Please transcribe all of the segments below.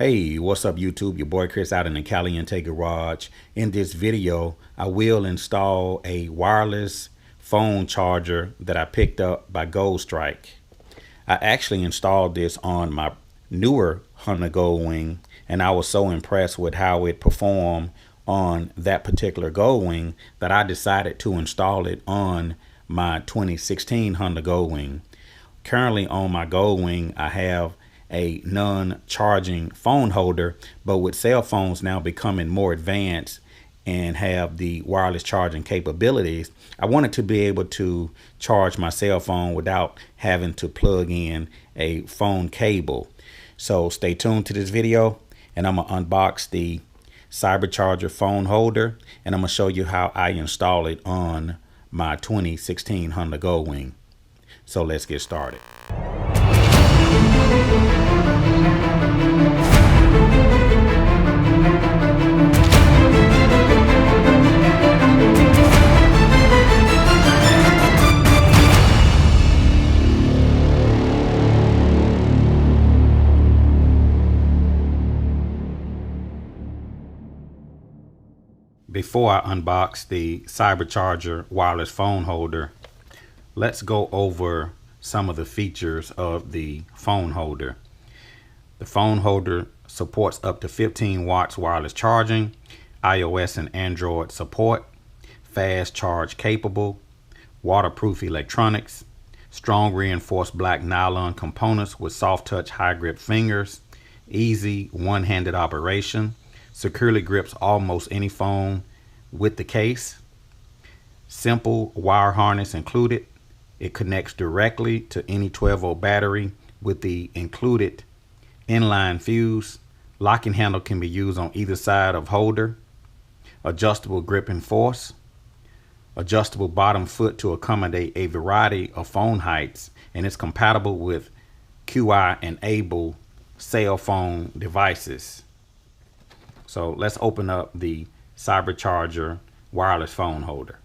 Hey, what's up YouTube? Your boy Chris out in the Caliente garage. In this video, I will install a wireless phone charger that I picked up by Goldstrike. I actually installed this on my newer Honda Goldwing, and I was so impressed with how it performed on that particular Goldwing that I decided to install it on my 2016 Honda Goldwing. Currently on my Goldwing, I have a non-charging phone holder, but with cell phones now becoming more advanced and have the wireless charging capabilities, I wanted to be able to charge my cell phone without having to plug in a phone cable. So stay tuned to this video, and I'm gonna unbox the Cybercharger phone holder, and I'm gonna show you how I install it on my 2016 Honda Goldwing. So let's get started. Before I unbox the Cybercharger wireless phone holder, let's go over some of the features of the phone holder. The phone holder supports up to 15 watts wireless charging, iOS and Android support, fast charge capable, waterproof electronics, strong reinforced black nylon components with soft touch high grip fingers, easy one-handed operation, securely grips almost any phone with the case, simple wire harness included. It connects directly to any 12-volt battery with the included inline fuse. Locking handle can be used on either side of holder. Adjustable grip and force. Adjustable bottom foot to accommodate a variety of phone heights, and it's compatible with QI enabled cell phone devices. So let's open up the Cybercharger wireless phone holder.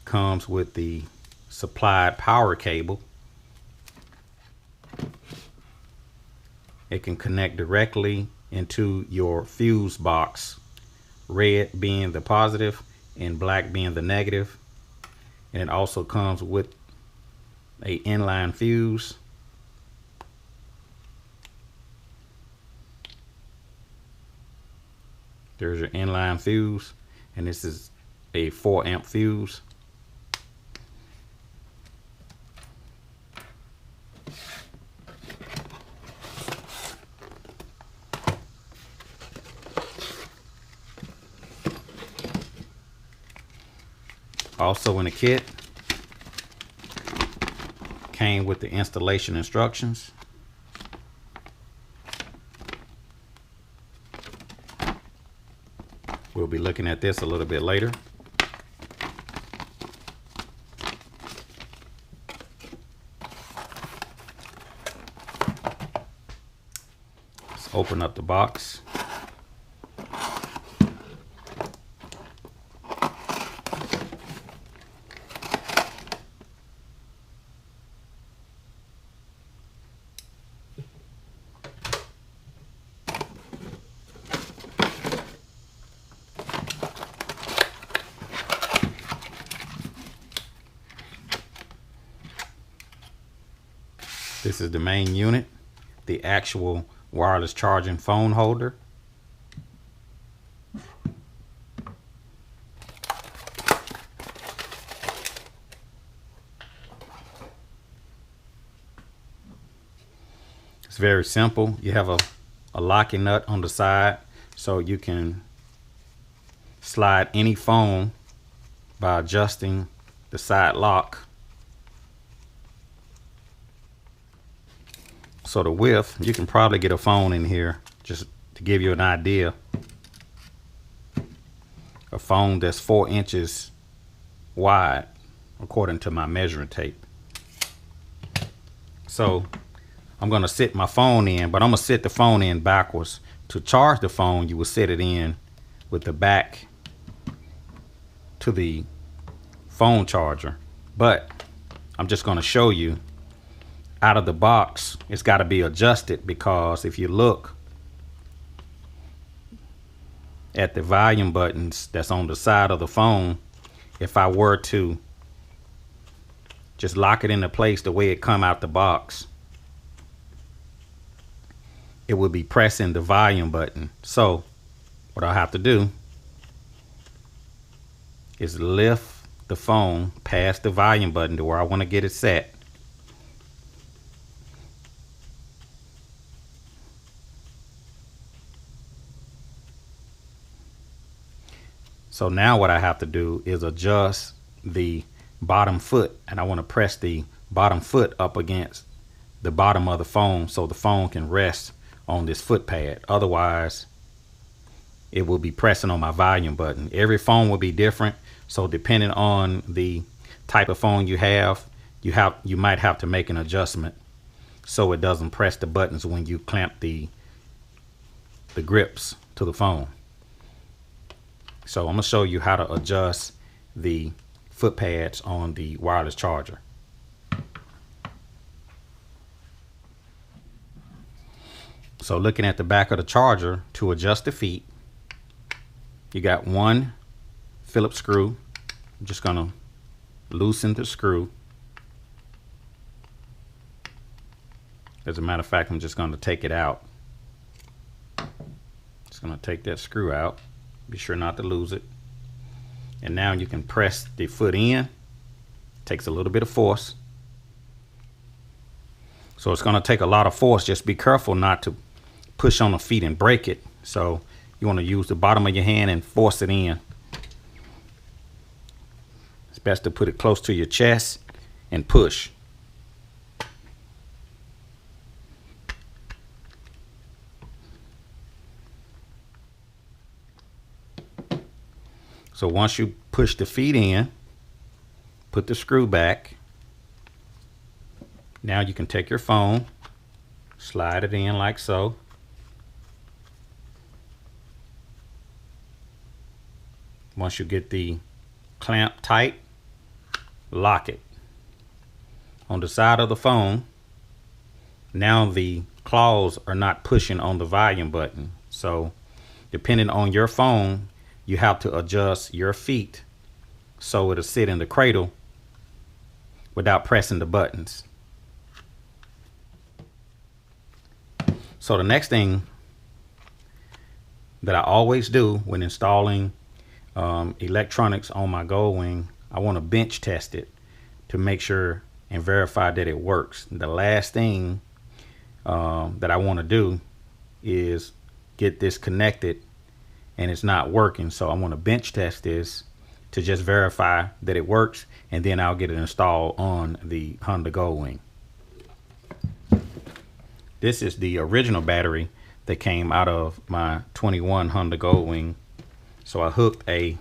Comes with the supplied power cable. It can connect directly into your fuse box, red being the positive and black being the negative. And it also comes with a inline fuse. There's your inline fuse, and this is a 4 amp fuse. Also in the kit came with the installation instructions. We'll be looking at this a little bit later. Let's open up the box. This is the main unit, the actual wireless charging phone holder. It's very simple. You have a locking nut on the side, so you can slide any phone by adjusting the side lock. So the width, you can probably get a phone in here, just to give you an idea. A phone that's 4 inches wide, according to my measuring tape. So I'm going to sit my phone in, but I'm going to sit the phone in backwards. To charge the phone, you will set it in with the back to the phone charger. But I'm just going to show you out of the box, it's got to be adjusted, because if you look at the volume buttons that's on the side of the phone, if I were to just lock it into place the way it come out the box, it would be pressing the volume button. So what I have to do is lift the phone past the volume button to where I want to get it set. So now what I have to do is adjust the bottom foot, and I want to press the bottom foot up against the bottom of the phone so the phone can rest on this foot pad. Otherwise, it will be pressing on my volume button. Every phone will be different, so depending on the type of phone you might have to make an adjustment so it doesn't press the buttons when you clamp the grips to the phone. So I'm going to show you how to adjust the foot pads on the wireless charger. So looking at the back of the charger, to adjust the feet, you got one Phillips screw. I'm just going to loosen the screw. As a matter of fact, I'm just going to take it out. Just going to take that screw out. Be sure not to lose it. And now you can press the foot in. Takes a little bit of force. So it's going to take a lot of force. Just be careful not to push on the feet and break it. So you want to use the bottom of your hand and force it in. It's best to put it close to your chest and push. So once you push the feet in, put the screw back. Now you can take your phone, slide it in like so. Once you get the clamp tight, lock it. On the side of the phone, now the claws are not pushing on the volume button. So depending on your phone, you have to adjust your feet so it'll sit in the cradle without pressing the buttons. So the next thing that I always do when installing electronics on my Goldwing, I want to bench test it to make sure and verify that it works. The last thing that I want to do is get this connected and it's not working. So I want to bench test this to just verify that it works, and then I'll get it installed on the Honda Goldwing. This is the original battery that came out of my 21 Honda Goldwing. So I hooked a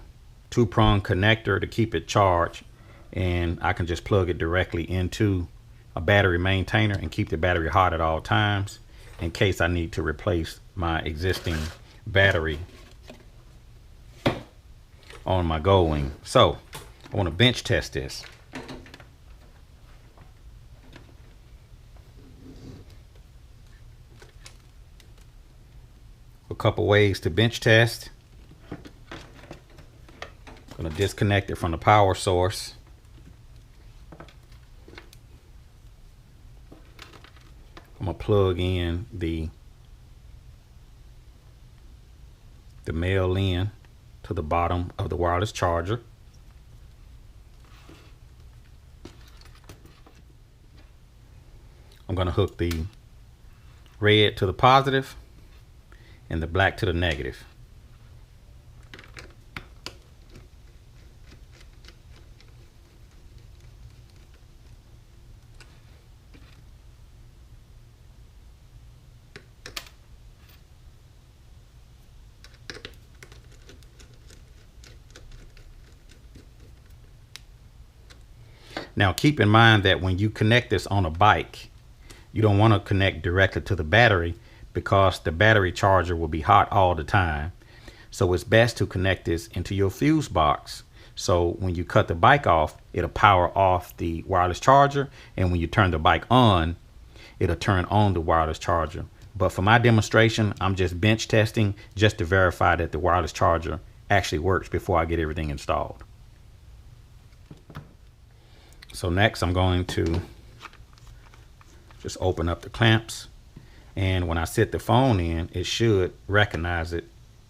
2-prong connector to keep it charged, and I can just plug it directly into a battery maintainer and keep the battery hot at all times in case I need to replace my existing battery on my Goldwing. So I want to bench test this. A couple ways to bench test. I'm going to disconnect it from the power source. I'm going to plug in the male in to the bottom of the wireless charger. I'm going to hook the red to the positive and the black to the negative. Now keep in mind that when you connect this on a bike, You don't want to connect directly to the battery because the battery charger will be hot all the time. So it's best to connect this into your fuse box. So when you cut the bike off, it'll power off the wireless charger. And when you turn the bike on, it'll turn on the wireless charger. But for my demonstration, I'm just bench testing just to verify that the wireless charger actually works before I get everything installed. So next I'm going to just open up the clamps, and when I set the phone in, it should recognize it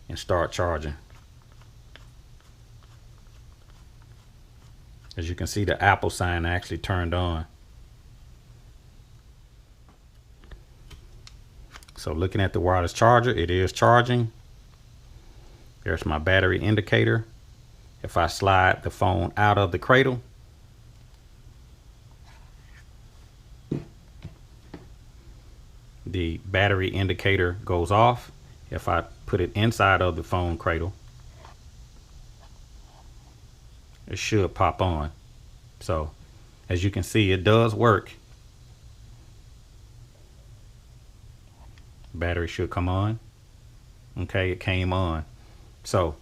and start charging. As you can see, the Apple sign actually turned on. So looking at the wireless charger, it is charging. There's my battery indicator. If I slide the phone out of the cradle, the battery indicator goes off. If I put it inside of the phone cradle, it should pop on. So as you can see, it does work. Battery should come on. Okay, it came on. So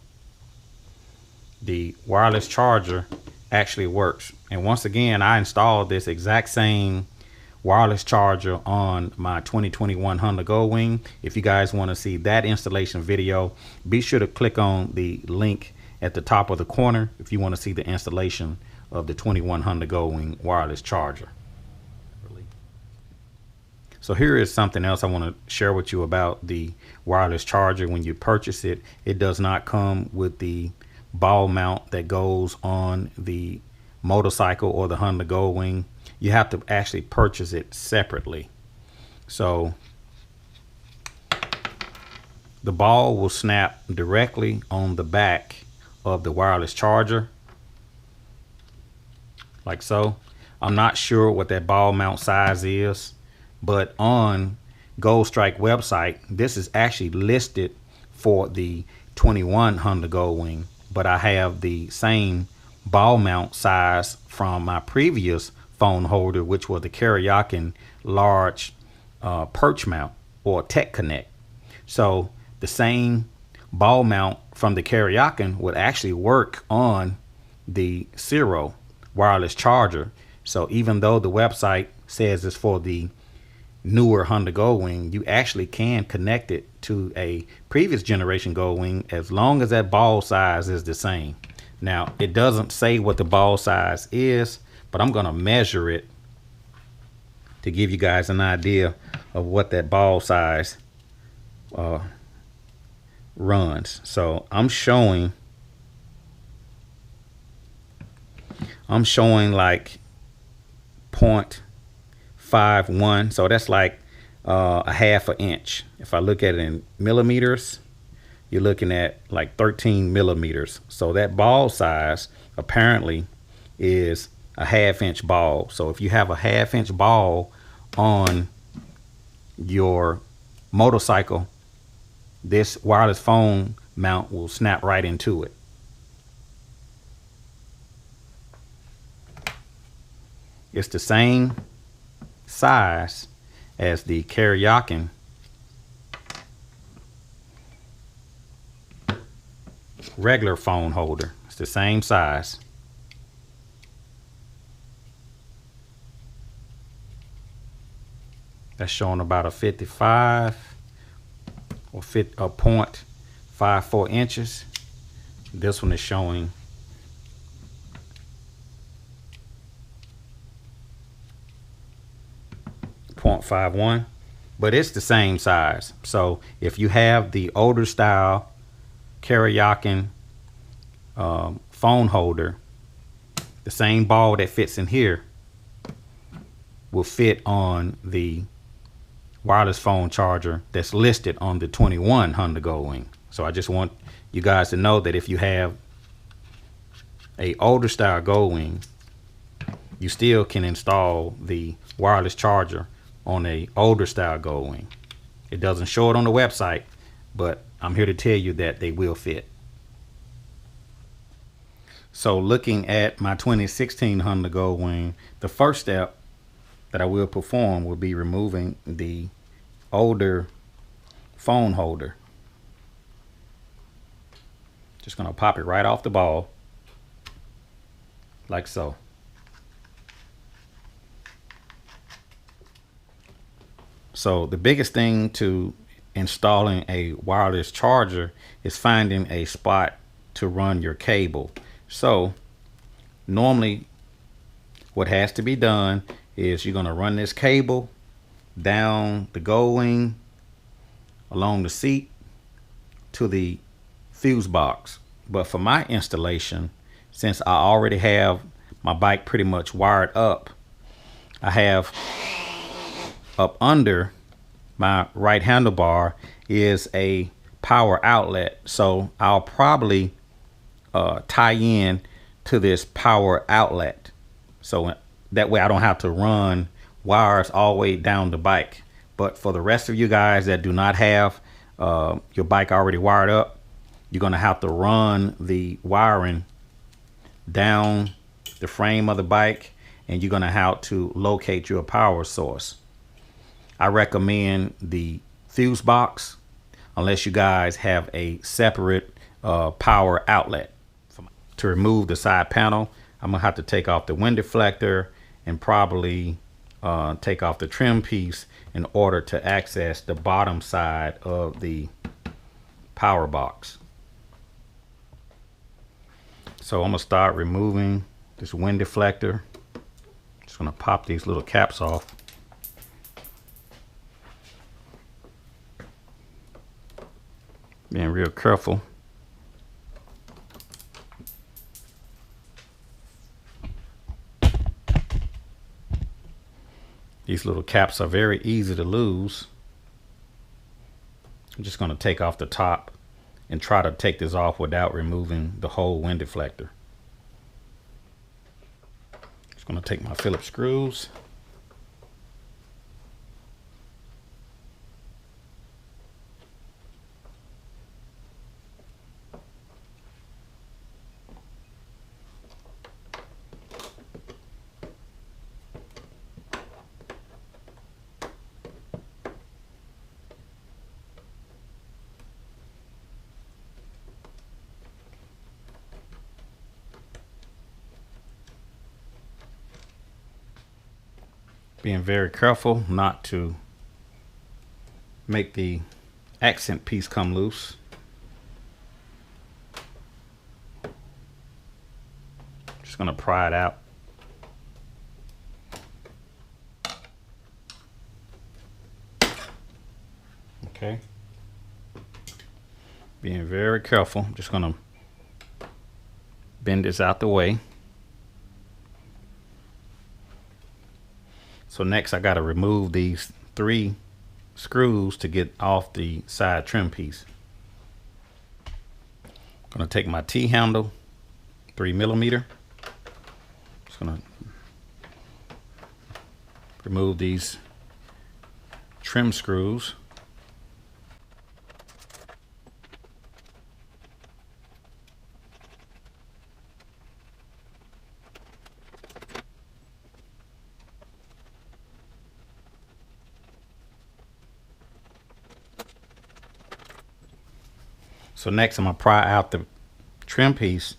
the wireless charger actually works. And once again, I installed this exact same wireless charger on my 2021 Honda Goldwing. If you guys want to see that installation video, be sure to click on the link at the top of the corner if you want to see the installation of the 21 Honda Goldwing wireless charger. So here is something else I want to share with you about the wireless charger. When you purchase it, it does not come with the ball mount that goes on the motorcycle or the Honda Goldwing. You have to actually purchase it separately. So the ball will snap directly on the back of the wireless charger, like so. I'm not sure what that ball mount size is, but on Goldstrike website, this is actually listed for the 21 Honda Goldwing, but I have the same ball mount size from my previous phone holder, which was the Karayakin large perch mount or Tech Connect. So the same ball mount from the Karayakin would actually work on the Zero wireless charger. So even though the website says it's for the newer Honda Goldwing, you actually can connect it to a previous generation Goldwing as long as that ball size is the same. Now it doesn't say what the ball size is, but I'm going to measure it to give you guys an idea of what that ball size runs. So I'm showing like 0.51, so that's like a half an inch. If I look at it in millimeters, you're looking at like 13 millimeters. So that ball size apparently is a half-inch ball. So if you have a half-inch ball on your motorcycle, this wireless phone mount will snap right into it. It's the same size as the Karayakin regular phone holder. It's the same size. That's showing about a 55 or 0.54 inches. This one is showing 0.51, but it's the same size. So if you have the older style Karayakin phone holder, the same ball that fits in here will fit on the wireless phone charger that's listed on the 21 Honda Goldwing. So I just want you guys to know that if you have a older style Goldwing, you still can install the wireless charger on a older style Goldwing. It doesn't show it on the website, but I'm here to tell you that they will fit. So looking at my 2016 Honda Goldwing, the first step that I will perform will be removing the older phone holder. Just gonna pop it right off the ball, like so. So the biggest thing to installing a wireless charger is finding a spot to run your cable. So normally what has to be done is you're gonna run this cable down the gold wing, along the seat, to the fuse box. But for my installation, since I already have my bike pretty much wired up, I have up under my right handlebar is a power outlet. So I'll probably tie in to this power outlet, so that way I don't have to run wires all the way down the bike. But for the rest of you guys that do not have your bike already wired up, you're gonna have to run the wiring down the frame of the bike, and you're gonna have to locate your power source. I recommend the fuse box unless you guys have a separate power outlet. To remove the side panel, I'm gonna have to take off the wind deflector and probably take off the trim piece in order to access the bottom side of the power box. So I'm gonna start removing this wind deflector. Just gonna pop these little caps off. Being real careful. These little caps are very easy to lose. I'm just going to take off the top and try to take this off without removing the whole wind deflector. Just going to take my Phillips screws. Being very careful not to make the accent piece come loose. Just gonna pry it out. Okay. Being very careful. I'm just gonna bend this out the way. So next I got to remove these 3 screws to get off the side trim piece. I'm going to take my T-handle, 3mm. Just going to remove these trim screws. So next I'm gonna pry out the trim piece,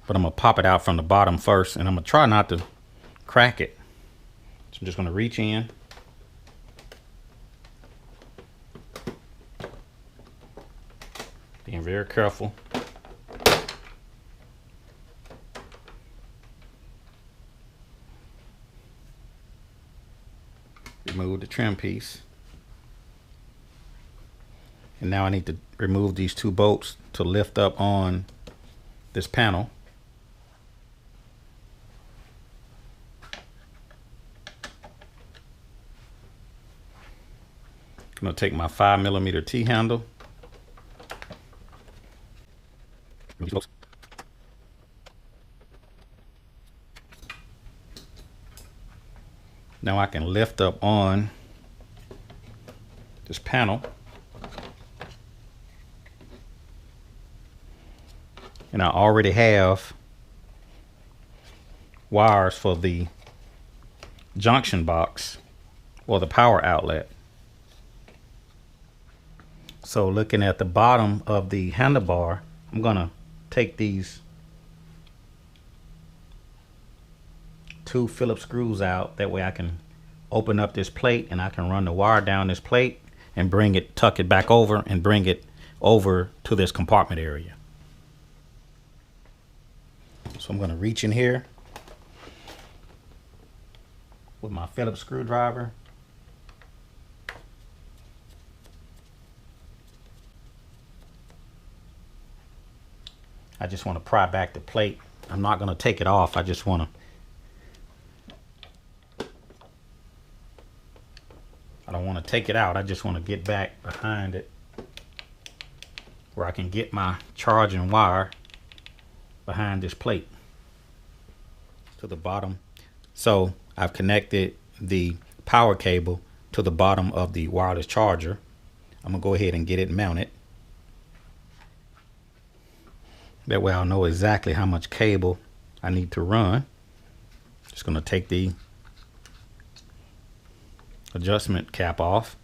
but I'm gonna pop it out from the bottom first, and I'm gonna try not to crack it. So I'm just gonna reach in. Being very careful. Remove the trim piece. And now I need to remove these 2 bolts to lift up on this panel. I'm going to take my 5mm T-handle. Now I can lift up on this panel. And I already have wires for the junction box or the power outlet. So looking at the bottom of the handlebar, I'm gonna take these 2 Phillips screws out. That way I can open up this plate and I can run the wire down this plate and bring it, tuck it back over and bring it over to this compartment area. So I'm gonna reach in here with my Phillips screwdriver. I just want to pry back the plate. I'm not going to take it off. I just want to, I don't want to take it out. I just want to get back behind it where I can get my charging wire behind this plate to the bottom. So I've connected the power cable to the bottom of the wireless charger. I'm gonna go ahead and get it mounted. That way I'll know exactly how much cable I need to run. Just gonna take the adjustment cap off,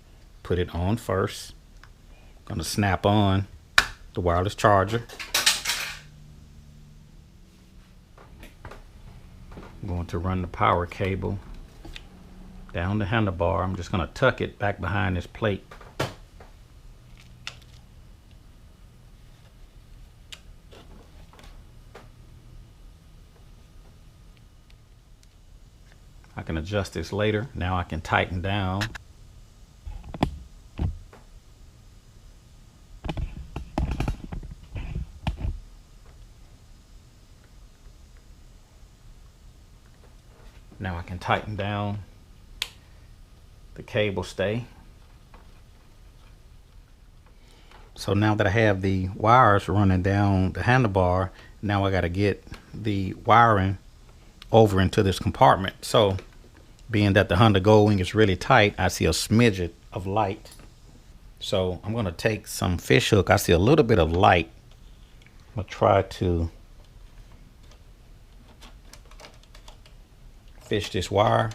put it on first. Gonna snap on the wireless charger. I'm going to run the power cable down the handlebar. I'm just gonna tuck it back behind this plate. I can adjust this later. Now I can tighten down. Now I can tighten down the cable stay. So now that I have the wires running down the handlebar, now I got to get the wiring over into this compartment. So being that the Honda Goldwing is really tight, I see a smidget of light. So I'm going to take some fish hook. I see a little bit of light. I'm going to try to fish this wire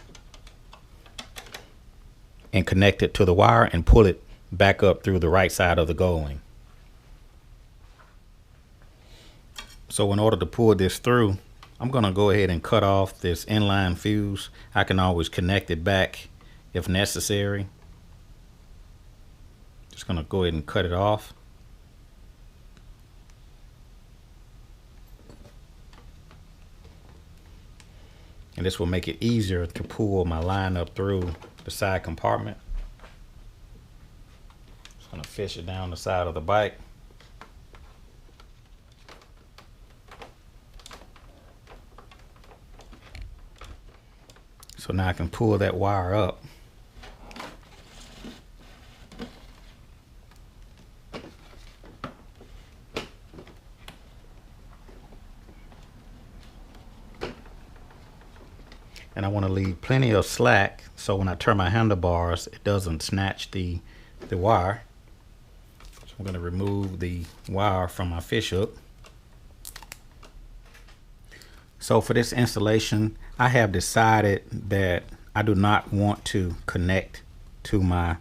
and connect it to the wire and pull it back up through the right side of the Goldwing. So in order to pull this through, I'm going to go ahead and cut off this inline fuse. I can always connect it back if necessary. Just going to go ahead and cut it off. And this will make it easier to pull my line up through the side compartment. Just going to fish it down the side of the bike. So now I can pull that wire up. And I want to leave plenty of slack so when I turn my handlebars, it doesn't snatch the wire. So I'm going to remove the wire from my fish hook. So for this installation, I have decided that I do not want to connect to my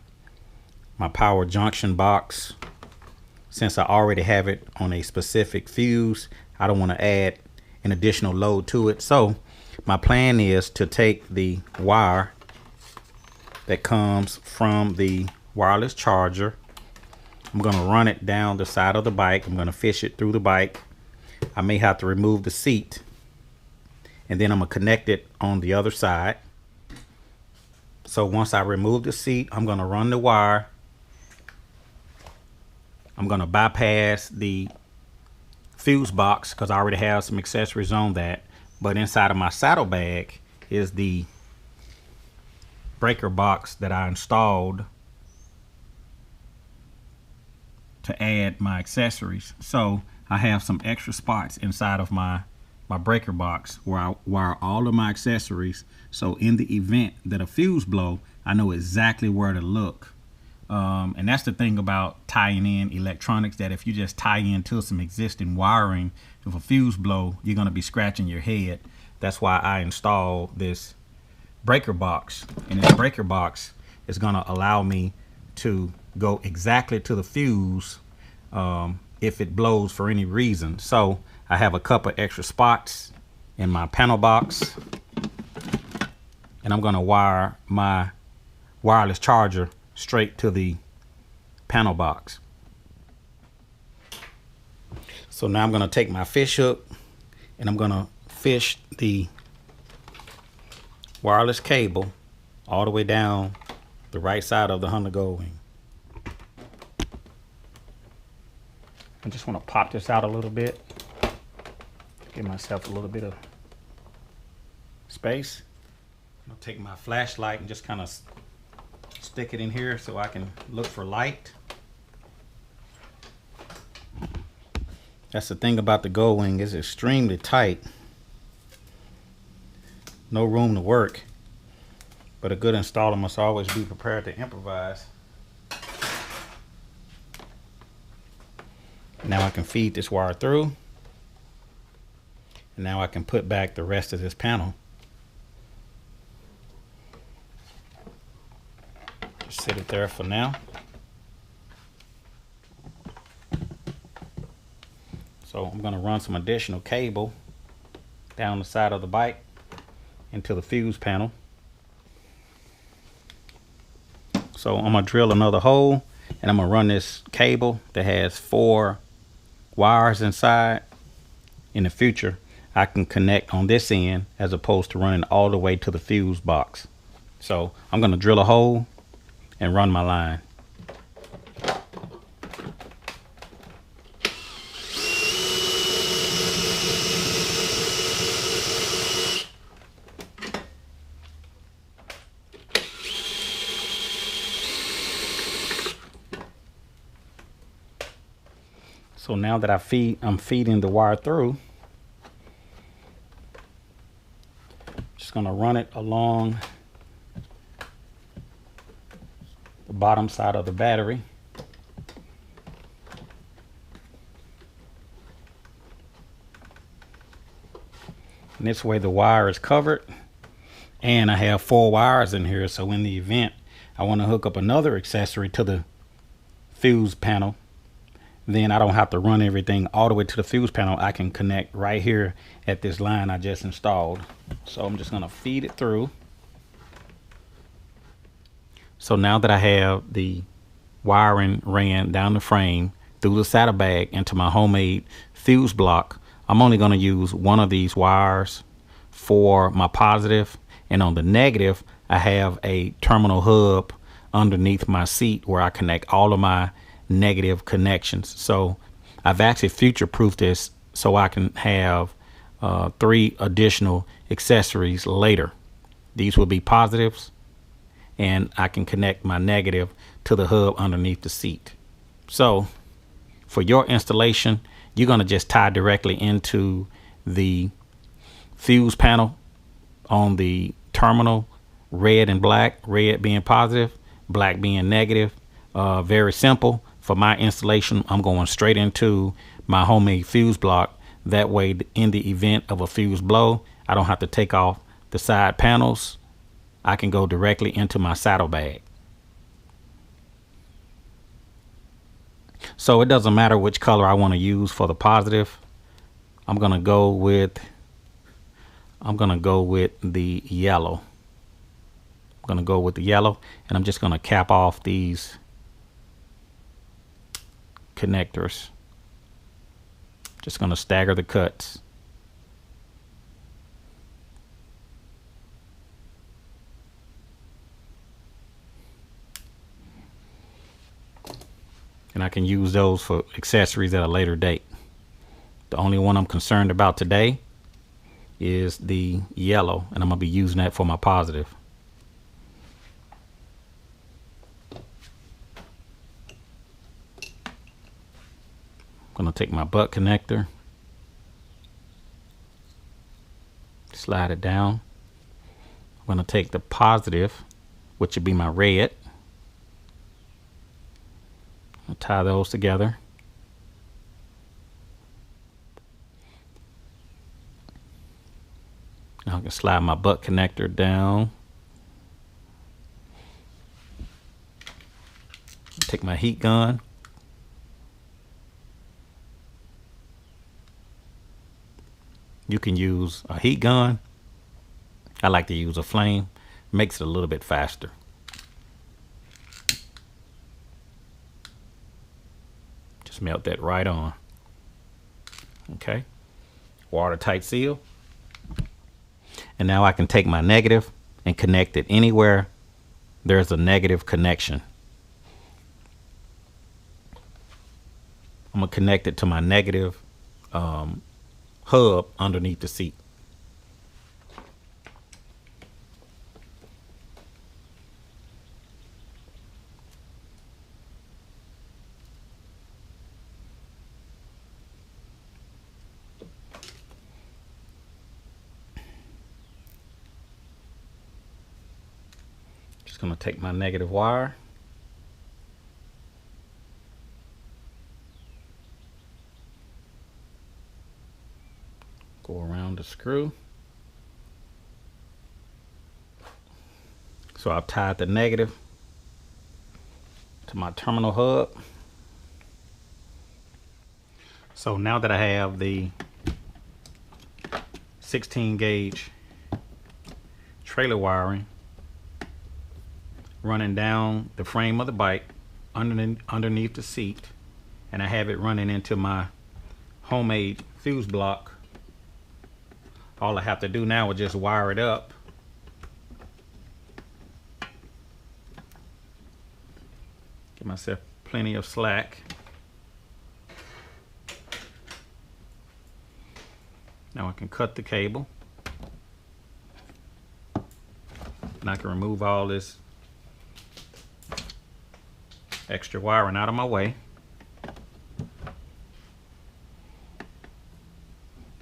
power junction box. Since I already have it on a specific fuse, I don't want to add an additional load to it. So my plan is to take the wire that comes from the wireless charger. I'm going to run it down the side of the bike. I'm going to fish it through the bike. I may have to remove the seat. And then I'm going to connect it on the other side. So once I remove the seat, I'm going to run the wire. I'm going to bypass the fuse box because I already have some accessories on that. But inside of my saddlebag is the breaker box that I installed to add my accessories. So I have some extra spots inside of my breaker box where I wire all of my accessories. So in the event that a fuse blow, I know exactly where to look. And that's the thing about tying in electronics, that if you just tie into some existing wiring, if a fuse blow, you're going to be scratching your head. That's why I installed this breaker box, and this breaker box is going to allow me to go exactly to the fuse if it blows for any reason. So I have a couple extra spots in my panel box, and I'm going to wire my wireless charger straight to the panel box. So now I'm going to take my fish hook and I'm going to fish the wireless cable all the way down the right side of the Honda Goldwing. I just want to pop this out a little bit, give myself a little bit of space. I'll take my flashlight and just kind of stick it in here so I can look for light. That's the thing about the Goldwing, it's extremely tight. No room to work. But a good installer must always be prepared to improvise. Now I can feed this wire through. And now I can put back the rest of this panel. Just sit it there for now. So I'm going to run some additional cable down the side of the bike into the fuse panel. So I'm going to drill another hole and I'm going to run this cable that has 4 wires inside. In the future, I can connect on this end as opposed to running all the way to the fuse box. So I'm going to drill a hole and run my line. So now that I'm feeding the wire through, just gonna run it along the bottom side of the battery. And this way the wire is covered, and I have 4 wires in here, so in the event I want to hook up another accessory to the fuse panel, then I don't have to run everything all the way to the fuse panel. I can connect right here at this line I just installed. So I'm just going to feed it through. So now that I have the wiring ran down the frame through the saddlebag into my homemade fuse block, I'm only going to use one of these wires for my positive, and on the negative I have a terminal hub underneath my seat where I connect all of my negative connections. So I've actually future-proofed this so I can have 3 additional accessories later. These will be positives, and I can connect my negative to the hub underneath the seat. So for your installation, you're going to just tie directly into the fuse panel on the terminal, red and black, red being positive, black being negative. Very simple. For my installation, I'm going straight into my homemade fuse block. That way, in the event of a fuse blow, I don't have to take off the side panels. I can go directly into my saddlebag. So it doesn't matter which color I want to use for the positive. I'm gonna go with the yellow. I'm gonna go with the yellow, and I'm just gonna cap off these connectors. Just gonna stagger the cuts. And I can use those for accessories at a later date. The only one I'm concerned about today is the yellow, and I'm gonna be using that for my positive. I'm gonna take my butt connector, slide it down. I'm gonna take the positive, which would be my red. I'll tie those together. Now I can slide my butt connector down Take my heat gun. You can use a heat gun. I like to use a flame. Makes it a little bit faster. Just melt that right on. Okay. Watertight seal. And now I can take my negative and connect it anywhere there's a negative connection. I'm going to connect it to my negative hub underneath the seat. Just going to take my negative wire. Go around the screw. So I've tied the negative to my terminal hub. So now that I have the 16 gauge trailer wiring running down the frame of the bike underneath the seat, and I have it running into my homemade fuse block, all I have to do now is just wire it up. Give myself plenty of slack. Now I can cut the cable. And I can remove all this extra wiring out of my way.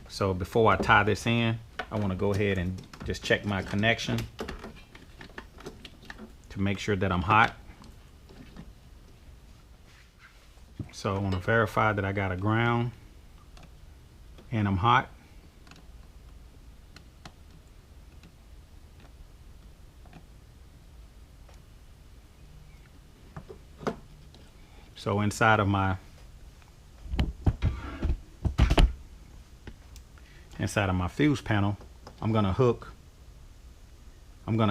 So before I tie this in, I want to go ahead and just check my connection to make sure that I'm hot. So I want to verify that I got a ground and I'm hot. So inside of my fuse panel, I'm going to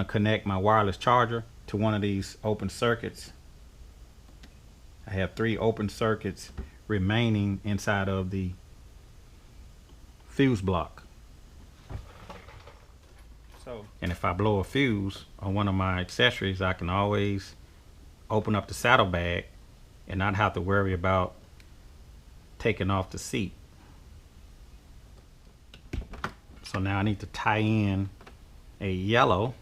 connect my wireless charger to one of these open circuits. I have 3 open circuits remaining inside of the fuse block. And if I blow a fuse on one of my accessories, I can always open up the saddlebag and not have to worry about taking off the seat. So now I need to tie in a yellow.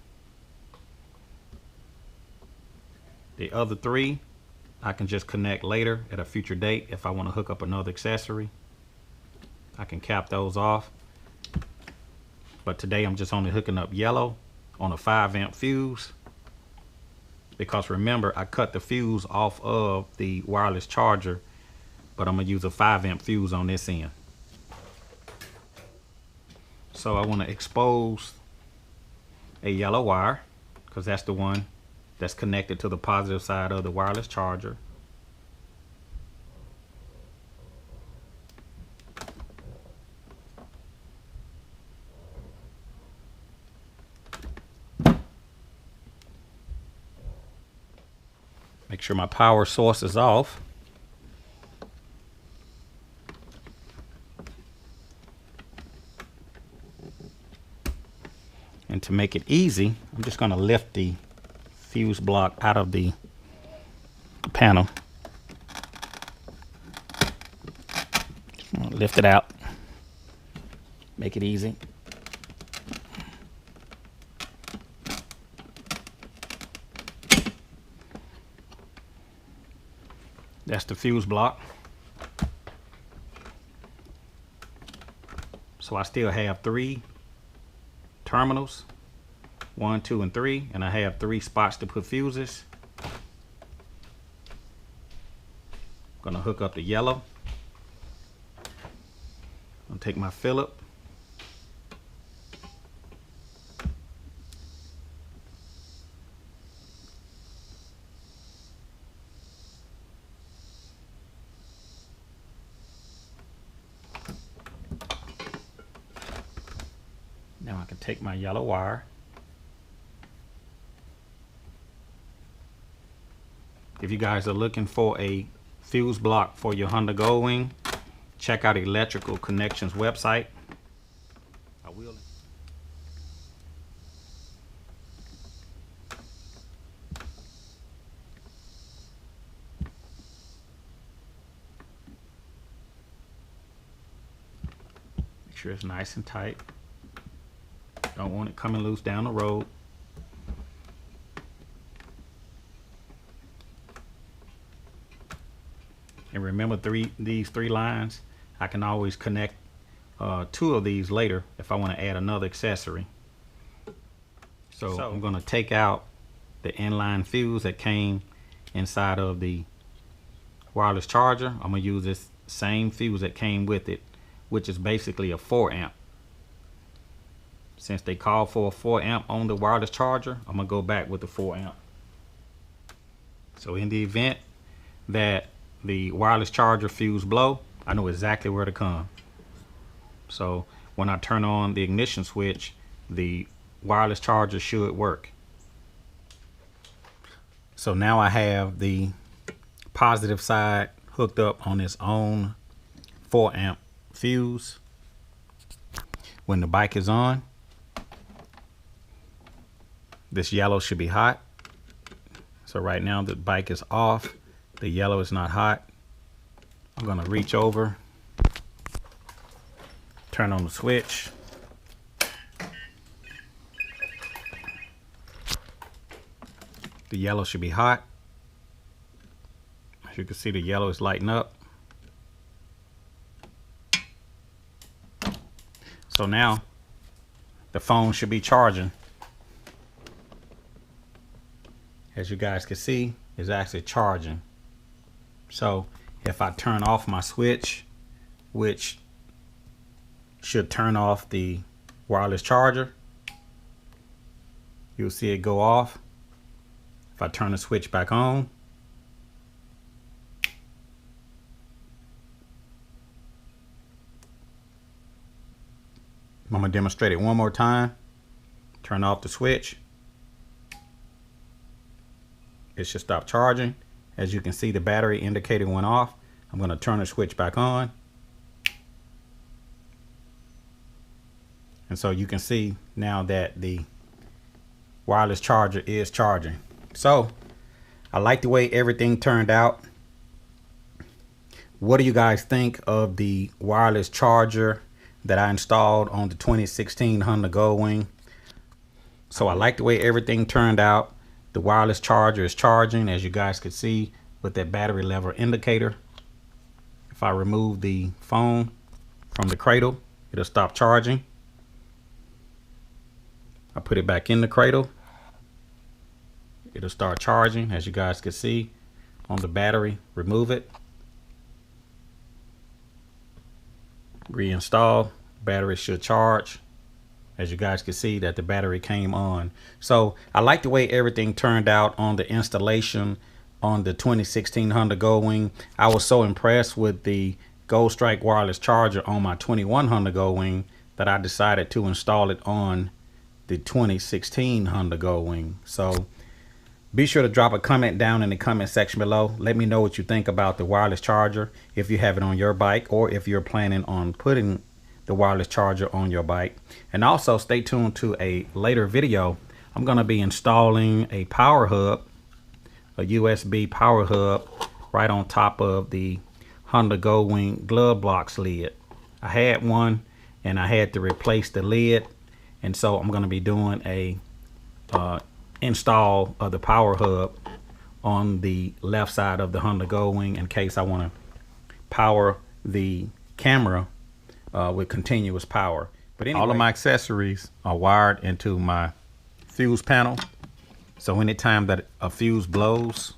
The other 3 I can just connect later at a future date. If I want to hook up another accessory, I can cap those off. But today I'm just only hooking up yellow on a 5-amp fuse, because remember, I cut the fuse off of the wireless charger, but I'm going to use a 5-amp fuse on this end. So I want to expose a yellow wire, because that's the one that's connected to the positive side of the wireless charger. Make sure my power source is off. And to make it easy, I'm just going to lift the fuse block out of the panel. Just lift it out. Make it easy. That's the fuse block. So I still have 3 terminals, 1, 2, and 3, and I have 3 spots to put fuses. Gonna hook up the yellow. I'll take my Phillip. can take my yellow wire. If you guys are looking for a fuse block for your Honda Goldwing, check out Electrical Connections website. I will. Make sure it's nice and tight. Don't want it coming loose down the road. And remember, these three lines, I can always connect 2 of these later if I want to add another accessory. So I'm going to take out the inline fuse that came inside of the wireless charger. I'm going to use this same fuse that came with it, which is basically a 4 amp. Since they call for a 4 amp on the wireless charger, I'm going to go back with the 4 amp. So in the event that the wireless charger fuse blow, I know exactly where to come. So when I turn on the ignition switch, the wireless charger should work. So now I have the positive side hooked up on its own 4 amp fuse. When the bike is on, this yellow should be hot. So right now the bike is off. The yellow is not hot. I'm gonna reach over, turn on the switch. The yellow should be hot. As you can see, the yellow is lighting up. So now the phone should be charging. As you guys can see, it's actually charging. So if I turn off my switch, which should turn off the wireless charger, you'll see it go off. If I turn the switch back on, I'm going to demonstrate it one more time. Turn off the switch. It should stop charging. As you can see, the battery indicator went off. I'm going to turn the switch back on. And so you can see now that the wireless charger is charging. So I like the way everything turned out. What do you guys think of the wireless charger that I installed on the 2016 Honda Goldwing? So I like the way everything turned out. The wireless charger is charging, as you guys can see with that battery level indicator. If I remove the phone from the cradle, it'll stop charging. I put it back in the cradle. It'll start charging, as you guys can see on the battery. Remove it. Reinstall. Battery should charge. As you guys can see that the battery came on. So I like the way everything turned out on the installation on the 2016 Honda Goldwing. I was so impressed with the Goldstrike wireless charger on my 21 Honda Goldwing that I decided to install it on the 2016 Honda Goldwing. So be sure to drop a comment down in the comment section below. Let me know what you think about the wireless charger, if you have it on your bike or if you're planning on putting the wireless charger on your bike. And also stay tuned to a later video. I'm going to be installing a power hub, a USB power hub, right on top of the Honda Goldwing glove box lid. I had one and I had to replace the lid, and so I'm going to be doing a install of the power hub on the left side of the Honda Goldwing in case I want to power the camera with continuous power. But anyway, all of my accessories are wired into my fuse panel. So anytime that a fuse blows,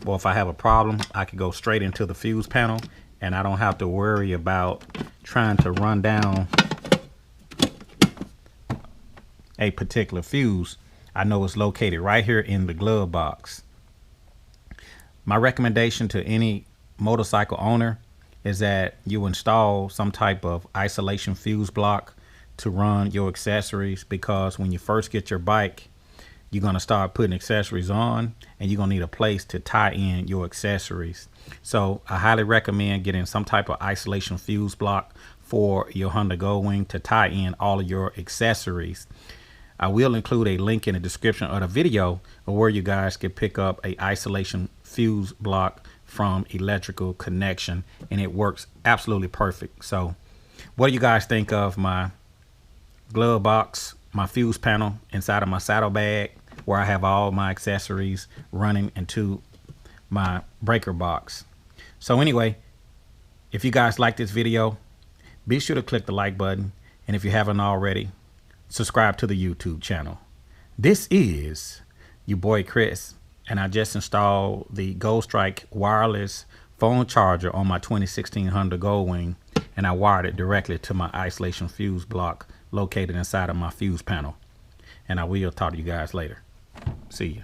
or if I have a problem, I can go straight into the fuse panel and I don't have to worry about trying to run down a particular fuse. I know it's located right here in the glove box. My recommendation to any motorcycle owner is that you install some type of isolation fuse block to run your accessories, because when you first get your bike, you're going to start putting accessories on, and you're going to need a place to tie in your accessories. So I highly recommend getting some type of isolation fuse block for your Honda Goldwing to tie in all of your accessories. I will include a link in the description of the video of where you guys can pick up a isolation fuse block from Electrical Connection, and it works absolutely perfect. So what do you guys think of my glove box, my fuse panel inside of my saddlebag, where I have all my accessories running into my breaker box? So anyway, if you guys like this video, be sure to click the like button, and if you haven't already, subscribe to the YouTube channel. This is your boy Chris, and I just installed the Goldstrike wireless phone charger on my 2016 Honda Goldwing, and I wired it directly to my isolation fuse block located inside of my fuse panel. And I will talk to you guys later. See ya.